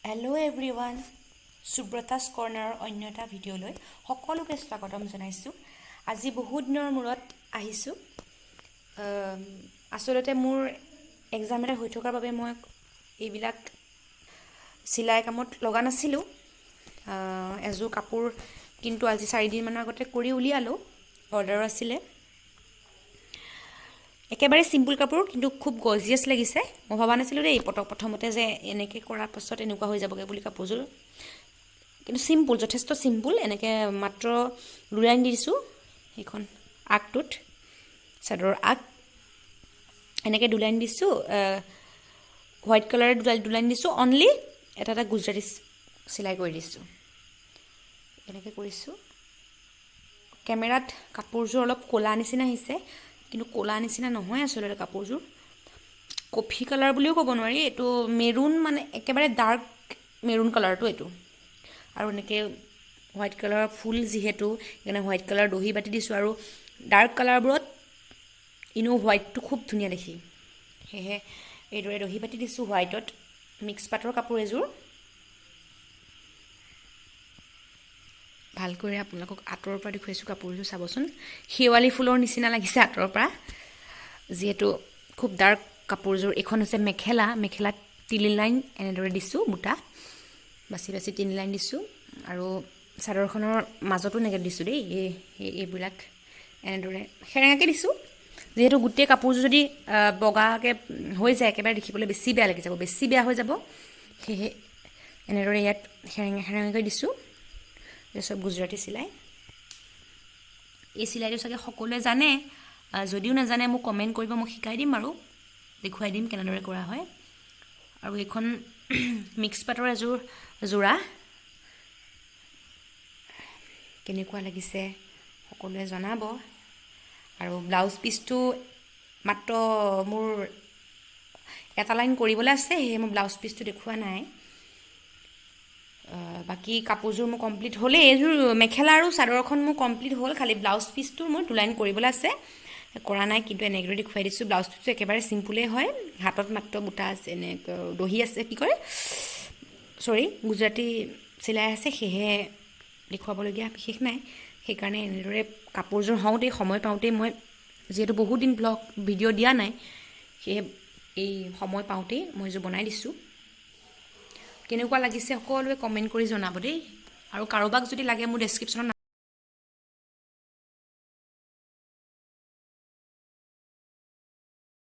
Hello' everyone, সুব্ৰতাছ কৰ্ণাৰৰ অন্য এটা ভিডিঅ'লৈ সকলোকে স্বাগতম জনাইছোঁ। আজি বহুত দিনৰ মূৰত আহিছোঁ। আচলতে মোৰ এক্সাম এটা হৈ থকাৰ বাবে মই এইবিলাক চিলাই কামত লগা নাছিলোঁ। এযোৰ কাপোৰ কিন্তু আজি 4 দিনমানৰ আগতে কৰি উলিয়ালোঁ, অৰ্ডাৰো আছিলে। একেবাৰে চিম্পুল কাপোৰ, কিন্তু খুব গৰ্জিয়াছ লাগিছে। মই ভবা নাছিলোঁ দেই প্ৰথমতে যে এনেকৈ কৰাৰ পাছত এনেকুৱা হৈ যাবগৈ বুলি কাপোৰযোৰ। কিন্তু চিম্পুল, যথেষ্ট চিম্পুল। এনেকৈ মাত্ৰ 2 লাইন দি দিছোঁ সেইখন আগটোত, চাদৰৰ আগ এনেকৈ 2 লাইন দিছোঁ। হোৱাইট কালাৰৰ 2 লাইন দিছোঁ। অনলি এটা গুজৰাটী চিলাই কৰি দিছোঁ। এনেকৈ কৰিছোঁ। কেমেৰাত কাপোৰযোৰ অলপ ক'লা নিচিনা আহিছে, কিন্তু ক'লা নিচিনা নহয় আচলতে কাপোৰযোৰ। কফি কালাৰ বুলিও ক'ব নোৱাৰি, এইটো মেৰুন, মানে একেবাৰে ডাৰ্ক মেৰুন কালাৰটো এইটো। আৰু এনেকৈ হোৱাইট কালাৰৰ ফুল যিহেতু, সেইকাৰণে হোৱাইট কালাৰ দহি বাতি দিছোঁ। আৰু ডাৰ্ক কালাৰবোৰত এনেও হোৱাইটটো খুব ধুনীয়া দেখি, সেয়েহে এইদৰে দহি বাতি দিছোঁ হোৱাইটত। মিক্স পাটৰ কাপোৰ এযোৰ। ভালকৈ আপোনালোকক আঁতৰৰ পৰা দেখুৱাইছোঁ কাপোৰযোৰ, চাবচোন। শেৱালি ফুলৰ নিচিনা লাগিছে আঁতৰৰ পৰা, যিহেতু খুব ডাৰ্ক কাপোৰযোৰ। এইখন হৈছে মেখেলা। মেখেলাত 3 লাইন এনেদৰে দিছোঁ, বুটা বাছি বাছি 3 লাইন দিছোঁ। আৰু চাদৰখনৰ মাজতো এনেকৈ দিছোঁ দেই, এইবিলাক এনেদৰে সেৰেঙাকৈ দিছোঁ। যিহেতু গোটেই কাপোৰযোৰ যদি বগাকৈ হৈ যায়, একেবাৰে দেখিবলৈ বেছি বেয়া লাগি যাব, বেছি বেয়া হৈ যাব। সেয়েহে এনেদৰে ইয়াত সেৰেঙাকৈ দিছোঁ। এই চব গুজৰাটী চিলাই। এই চিলাইটো চাগে সকলোৱে জানে, যদিও নাজানে মোক কমেণ্ট কৰিব, মই শিকাই দিম আৰু দেখুৱাই দিম কেনেদৰে কৰা হয়। আৰু এইখন মিক্স পাটৰ এযোৰ যোৰা। কেনেকুৱা লাগিছে সকলোৱে জনাব। আৰু ব্লাউজ পিচটো মাত্ৰ মোৰ এটা লাইন কৰিবলৈ আছে, সেয়ে মই ব্লাউজ পিচটো দেখুওৱা নাই। বাকী কাপোৰযোৰ মোৰ কমপ্লিট হ'লেই। এইযোৰ মেখেলা আৰু চাদৰখন মোৰ কমপ্লিট হ'ল, খালি ব্লাউজ পিচটো মোৰ 2 লাইন কৰিবলৈ আছে, কৰা নাই। কিন্তু এনেদৰে দেখুৱাই দিছোঁ। ব্লাউজ পিচটো একেবাৰে চিম্পুলেই হয়। হাতত মাত্ৰ বুটা আছে, এনেকৈ দহি আছে, কি কৰে গুজৰাটী চিলাই আছে, সেয়েহে দেখুৱাবলগীয়া বিশেষ নাই। সেইকাৰণে এনেদৰে কাপোৰযোৰ হওঁতেই, সময় পাওঁতেই, মই যিহেতু বহুত দিন ভিডিঅ' দিয়া নাই, সেয়ে এই সময় পাওঁতেই মই এইযোৰ বনাই দিছোঁ। কেনেকুৱা লাগিছে সকলোৱে কমেণ্ট কৰি জনাব দেই। আৰু কাৰোবাক যদি লাগে, মোৰ ডেছক্ৰিপশ্যনত